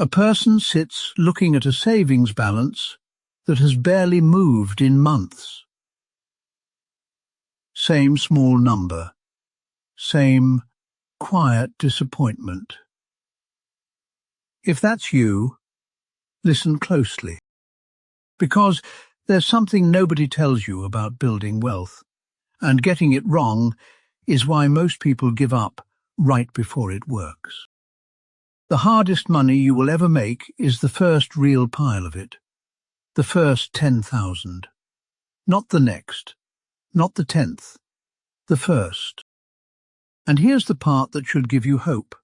A person sits looking at a savings balance that has barely moved in months. Same small number, same quiet disappointment. If that's you, listen closely, because there's something nobody tells you about building wealth, and getting it wrong is why most people give up right before it works. The hardest money you will ever make is the first real pile of it, the first 10,000. Not the next, not the 10th, the first. And here's the part that should give you hope.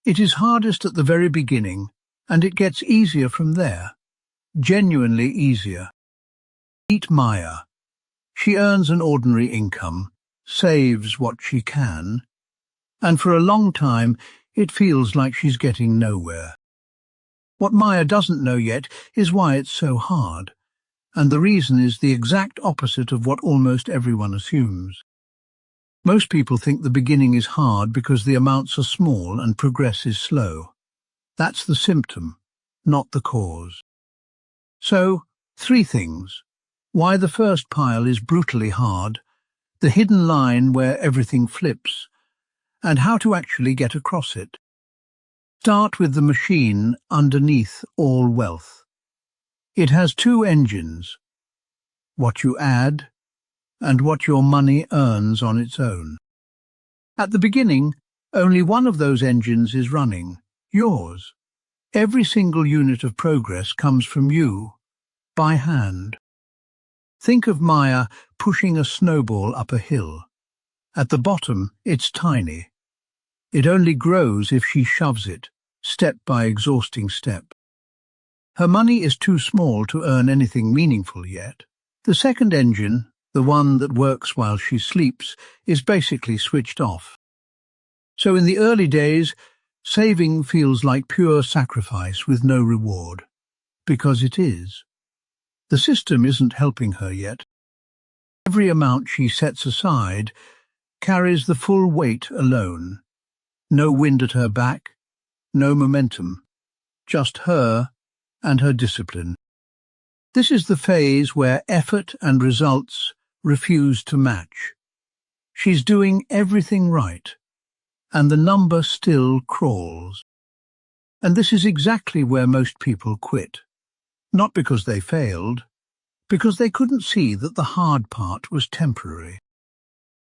It is hardest at the very beginning, and it gets easier from there. Genuinely easier. Meet Maya. She earns an ordinary income, saves what she can, and for a long time it feels like she's getting nowhere. What Maya doesn't know yet is why it's so hard, and the reason is the exact opposite of what almost everyone assumes. Most people think the beginning is hard because the amounts are small and progress is slow. That's the symptom, not the cause. So, 3 things. Why the first pile is brutally hard, the hidden line where everything flips, and how to actually get across it. Start with the machine underneath all wealth. It has 2 engines, what you add and what your money earns on its own. At the beginning, only one of those engines is running, yours. Every single unit of progress comes from you, by hand. Think of Maya pushing a snowball up a hill. At the bottom, it's tiny. It only grows if she shoves it, step by exhausting step. Her money is too small to earn anything meaningful yet. The second engine, the one that works while she sleeps, is basically switched off. So in the early days, saving feels like pure sacrifice with no reward. Because it is. The system isn't helping her yet. Every amount she sets aside carries the full weight alone. No wind at her back, no momentum, just her and her discipline. This is the phase where effort and results refuse to match. She's doing everything right, and the number still crawls. And this is exactly where most people quit. Not because they failed, because they couldn't see that the hard part was temporary.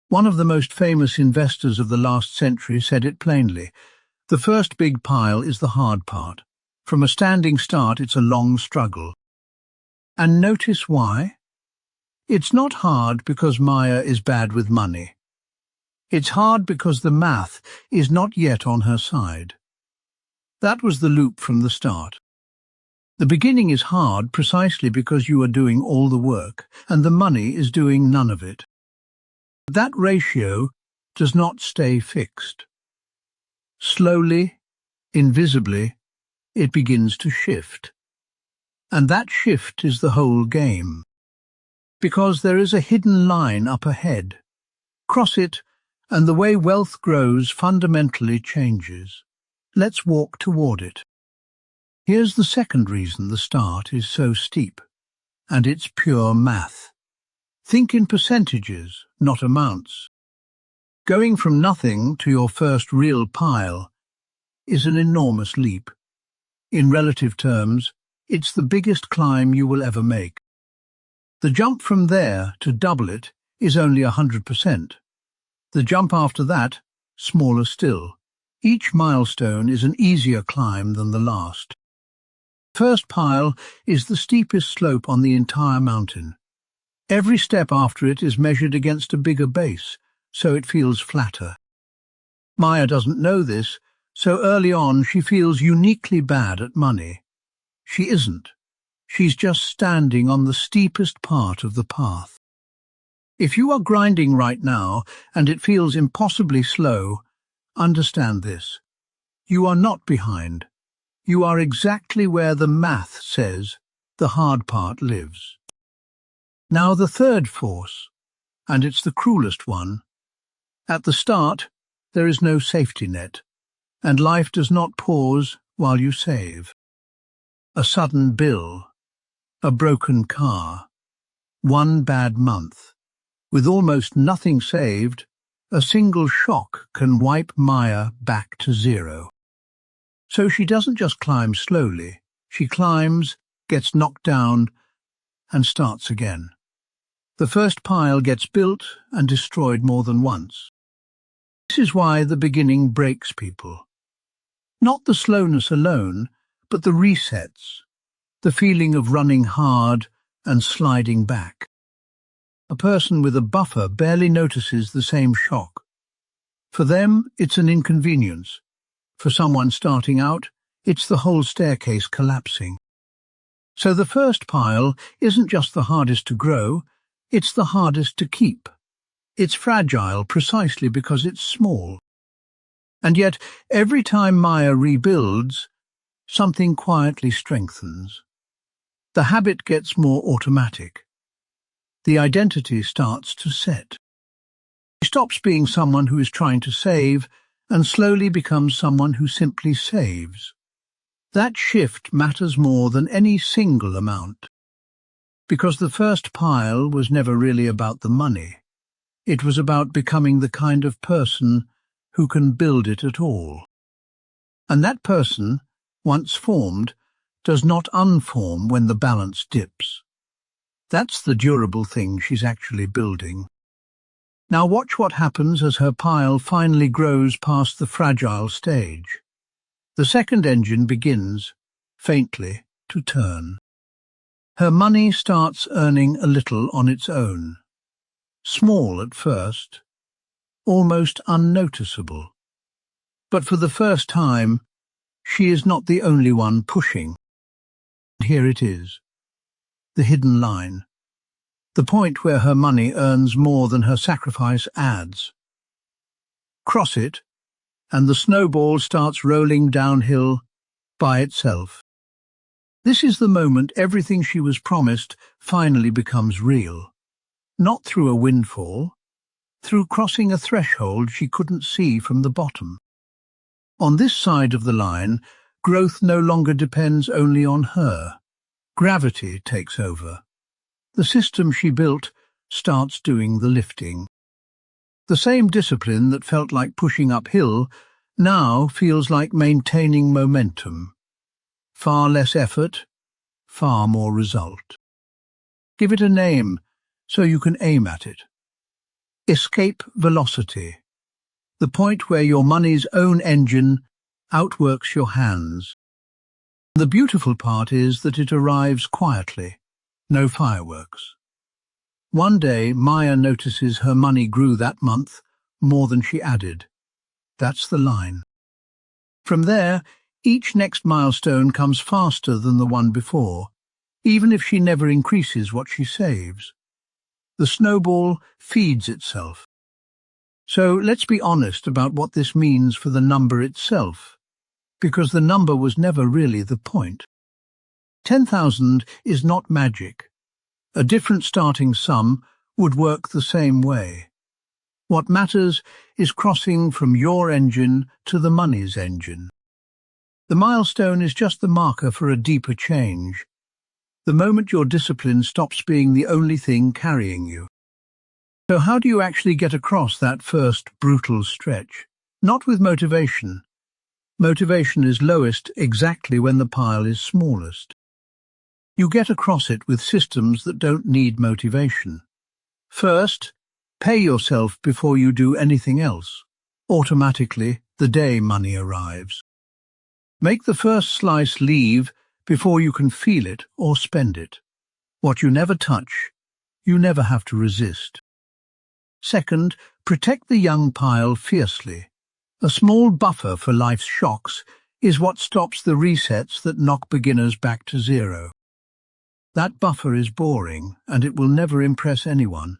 One of the most famous investors of the last century said it plainly. The first big pile is the hard part. From a standing start, it's a long struggle. And notice why? It's not hard because Maya is bad with money. It's hard because the math is not yet on her side. That was the loop from the start. The beginning is hard precisely because you are doing all the work, and the money is doing none of it. That ratio does not stay fixed. Slowly, invisibly, it begins to shift. And that shift is the whole game. Because there is a hidden line up ahead. Cross it, and the way wealth grows fundamentally changes. Let's walk toward it. Here's the second reason the start is so steep, and it's pure math. Think in percentages, not amounts. Going from nothing to your first real pile is an enormous leap. In relative terms, it's the biggest climb you will ever make. The jump from there to double it is only 100%. The jump after that, smaller still. Each milestone is an easier climb than the last. First pile is the steepest slope on the entire mountain. Every step after it is measured against a bigger base, so it feels flatter. Maya doesn't know this, so early on she feels uniquely bad at money. She isn't. She's just standing on the steepest part of the path. If you are grinding right now and it feels impossibly slow, understand this. You are not behind. You are exactly where the math says the hard part lives. Now the third force, and it's the cruelest one. At the start, there is no safety net, and life does not pause while you save. A sudden bill, a broken car, one bad month. With almost nothing saved, a single shock can wipe Maya back to zero. So she doesn't just climb slowly, she climbs, gets knocked down, and starts again. The first pile gets built and destroyed more than once. This is why the beginning breaks people. Not the slowness alone, but the resets, the feeling of running hard and sliding back. A person with a buffer barely notices the same shock. For them, it's an inconvenience. For someone starting out, it's the whole staircase collapsing. So the first pile isn't just the hardest to grow, it's the hardest to keep. It's fragile precisely because it's small. And yet, every time Maya rebuilds, something quietly strengthens. The habit gets more automatic. The identity starts to set. She stops being someone who is trying to save and slowly becomes someone who simply saves. That shift matters more than any single amount. Because the first pile was never really about the money. It was about becoming the kind of person who can build it at all. And that person, once formed, does not unform when the balance dips. That's the durable thing she's actually building. Now watch what happens as her pile finally grows past the fragile stage. The second engine begins, faintly, to turn. Her money starts earning a little on its own. Small at first, almost unnoticeable. But for the first time, she is not the only one pushing. Here it is, the hidden line, the point where her money earns more than her sacrifice adds. Cross it, and the snowball starts rolling downhill by itself. This is the moment everything she was promised finally becomes real. Not through a windfall, through crossing a threshold she couldn't see from the bottom. On this side of the line, growth no longer depends only on her. Gravity takes over. The system she built starts doing the lifting. The same discipline that felt like pushing uphill now feels like maintaining momentum. Far less effort, far more result. Give it a name so you can aim at it. Escape velocity, the point where your money's own engine outworks your hands. The beautiful part is that it arrives quietly, no fireworks. One day, Maya notices her money grew that month more than she added. That's the line. From there, each next milestone comes faster than the one before, even if she never increases what she saves. The snowball feeds itself. So let's be honest about what this means for the number itself, because the number was never really the point. 10,000 is not magic. A different starting sum would work the same way. What matters is crossing from your engine to the money's engine. The milestone is just the marker for a deeper change. The moment your discipline stops being the only thing carrying you. So how do you actually get across that first brutal stretch? Not with motivation. Motivation is lowest exactly when the pile is smallest. You get across it with systems that don't need motivation. First, pay yourself before you do anything else. Automatically, the day money arrives. Make the first slice leave before you can feel it or spend it. What you never touch, you never have to resist. Second, protect the young pile fiercely. A small buffer for life's shocks is what stops the resets that knock beginners back to zero. That buffer is boring, and it will never impress anyone.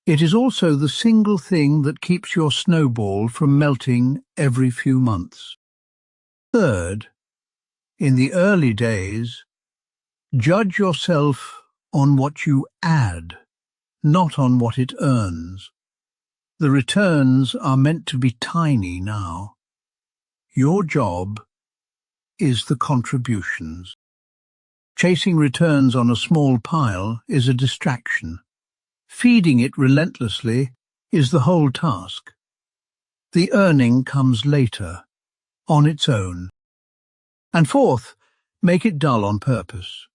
It is also the single thing that keeps your snowball from melting every few months. Third, in the early days, judge yourself on what you add, not on what it earns. The returns are meant to be tiny now. Your job is the contributions. Chasing returns on a small pile is a distraction. Feeding it relentlessly is the whole task. The earning comes later, on its own. And fourth, make it dull on purpose.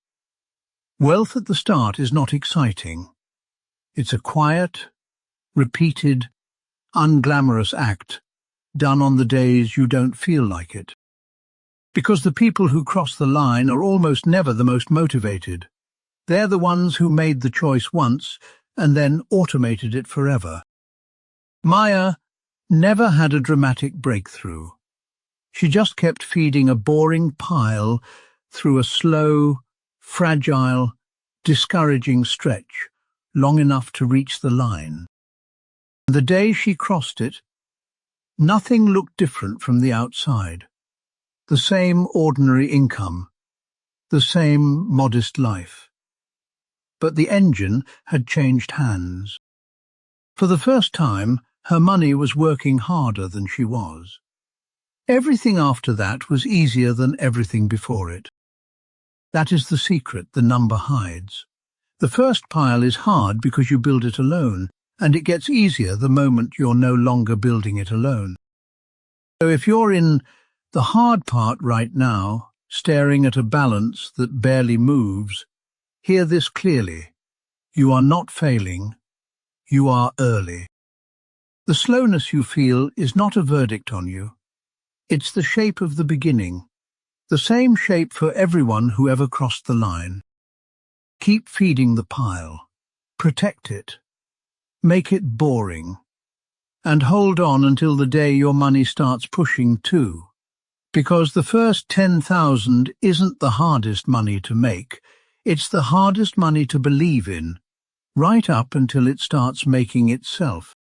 Wealth at the start is not exciting. It's a quiet, repeated, unglamorous act done on the days you don't feel like it. Because the people who cross the line are almost never the most motivated. They're the ones who made the choice once and then automated it forever. Maya never had a dramatic breakthrough. She just kept feeding a boring pile through a slow, fragile, discouraging stretch, long enough to reach the line. The day she crossed it, nothing looked different from the outside. The same ordinary income, the same modest life. But the engine had changed hands. For the first time, her money was working harder than she was. Everything after that was easier than everything before it. That is the secret the number hides. The first pile is hard because you build it alone, and it gets easier the moment you're no longer building it alone. So if you're in the hard part right now, staring at a balance that barely moves, hear this clearly. You are not failing. You are early. The slowness you feel is not a verdict on you. It's the shape of the beginning, the same shape for everyone who ever crossed the line. Keep feeding the pile. Protect it. Make it boring. And hold on until the day your money starts pushing too. Because the first 10,000 isn't the hardest money to make, it's the hardest money to believe in, right up until it starts making itself.